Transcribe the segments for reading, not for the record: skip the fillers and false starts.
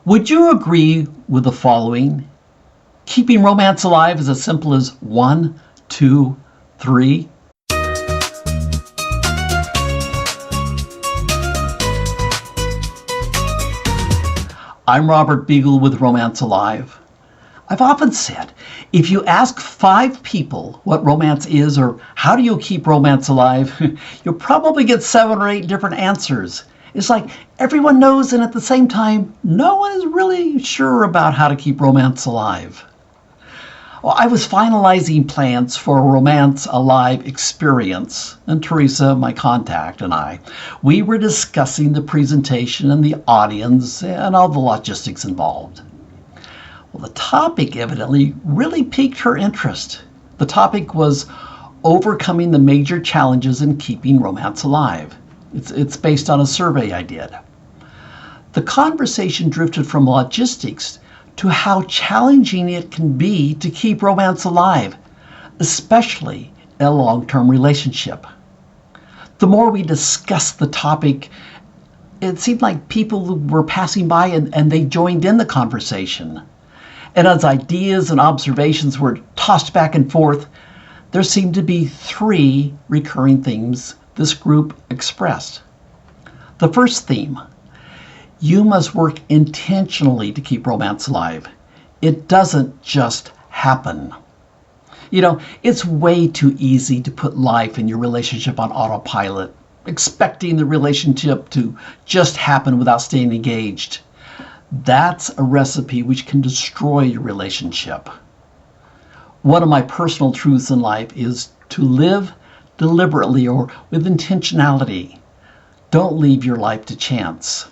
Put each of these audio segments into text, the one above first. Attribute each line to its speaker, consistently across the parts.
Speaker 1: Would you agree with the following? Keeping romance alive is as simple as 1, 2, 3. I'm Robert Beagle with Romance Alive. I've often said, if you ask 5 people what romance is or how do you keep romance alive, you'll probably get 7 or 8 different answers. It's like everyone knows, and at the same time, no one is really sure about how to keep romance alive. Well, I was finalizing plans for a Romance Alive experience, and Teresa, my contact, and we were discussing the presentation and the audience and all the logistics involved. Well, the topic evidently really piqued her interest. The topic was overcoming the major challenges in keeping romance alive. It's based on a survey I did. The conversation drifted from logistics to how challenging it can be to keep romance alive, especially in a long-term relationship. The more we discussed the topic, it seemed like people were passing by and they joined in the conversation. And as ideas and observations were tossed back and forth, there seemed to be 3 recurring themes this group expressed. The first theme: you must work intentionally to keep romance alive. It doesn't just happen. It's way too easy to put life and your relationship on autopilot, expecting the relationship to just happen without staying engaged. That's a recipe which can destroy your relationship. One of my personal truths in life is to live deliberately or with intentionality. Don't leave your life to chance.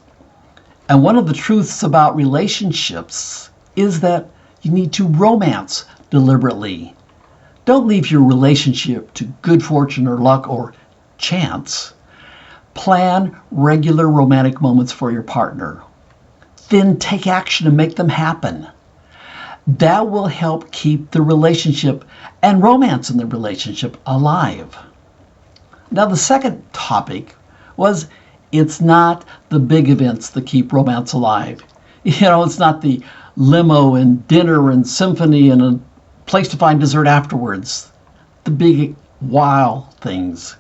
Speaker 1: And one of the truths about relationships is that you need to romance deliberately. Don't leave your relationship to good fortune or luck or chance. Plan regular romantic moments for your partner. Then take action and make them happen. That will help keep the relationship and romance in the relationship alive. Now, the second topic was, it's not the big events that keep romance alive. It's not the limo and dinner and symphony and a place to find dessert afterwards. The big wow things.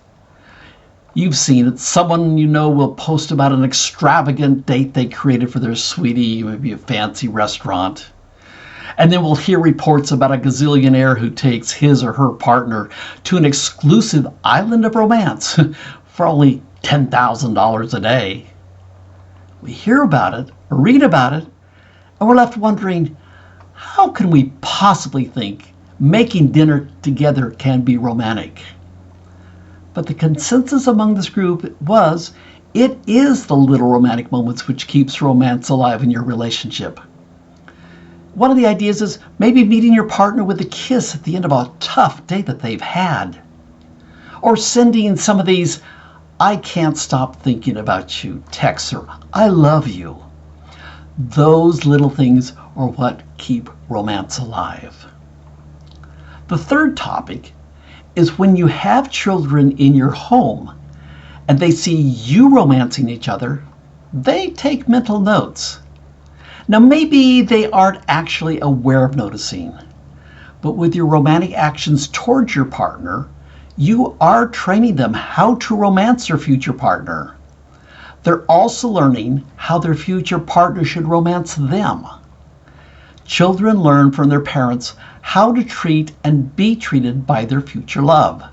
Speaker 1: You've seen it. Someone you know will post about an extravagant date they created for their sweetie, maybe a fancy restaurant. And then we'll hear reports about a gazillionaire who takes his or her partner to an exclusive island of romance for only $10,000 a day. We hear about it or read about it, and we're left wondering, how can we possibly think making dinner together can be romantic? But the consensus among this group was, it is the little romantic moments which keeps romance alive in your relationship. One of the ideas is maybe meeting your partner with a kiss at the end of a tough day that they've had. Or sending some of these "I can't stop thinking about you" texts, or "I love you." Those little things are what keep romance alive. The third topic is when you have children in your home and they see you romancing each other, they take mental notes. Now, maybe they aren't actually aware of noticing, but with your romantic actions towards your partner, you are training them how to romance their future partner. They're also learning how their future partner should romance them. Children learn from their parents how to treat and be treated by their future love.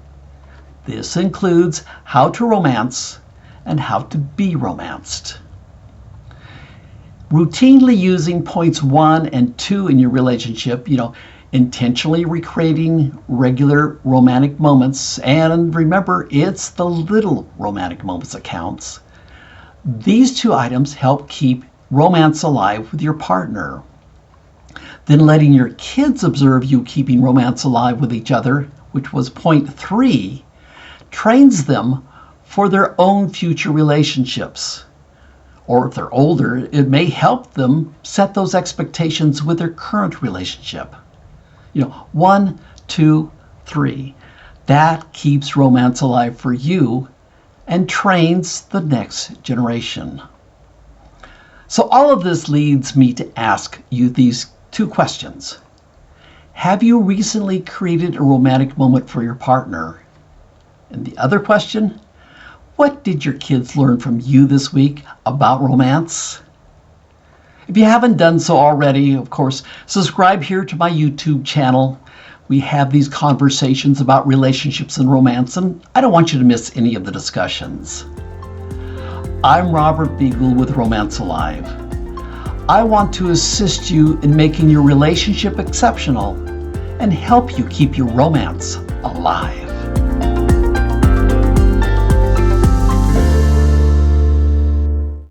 Speaker 1: This includes how to romance and how to be romanced. Routinely using points 1 and 2 in your relationship, intentionally recreating regular romantic moments, and remember, it's the little romantic moments that counts. These 2 items help keep romance alive with your partner. Then letting your kids observe you keeping romance alive with each other, which was point 3, trains them for their own future relationships. Or if they're older, it may help them set those expectations with their current relationship. 1, 2, 3. That keeps romance alive for you and trains the next generation. So all of this leads me to ask you these two questions. Have you recently created a romantic moment for your partner? And the other question, what did your kids learn from you this week about romance? If you haven't done so already, of course, subscribe here to my YouTube channel. We have these conversations about relationships and romance, and I don't want you to miss any of the discussions. I'm Robert Beagle with Romance Alive. I want to assist you in making your relationship exceptional and help you keep your romance alive.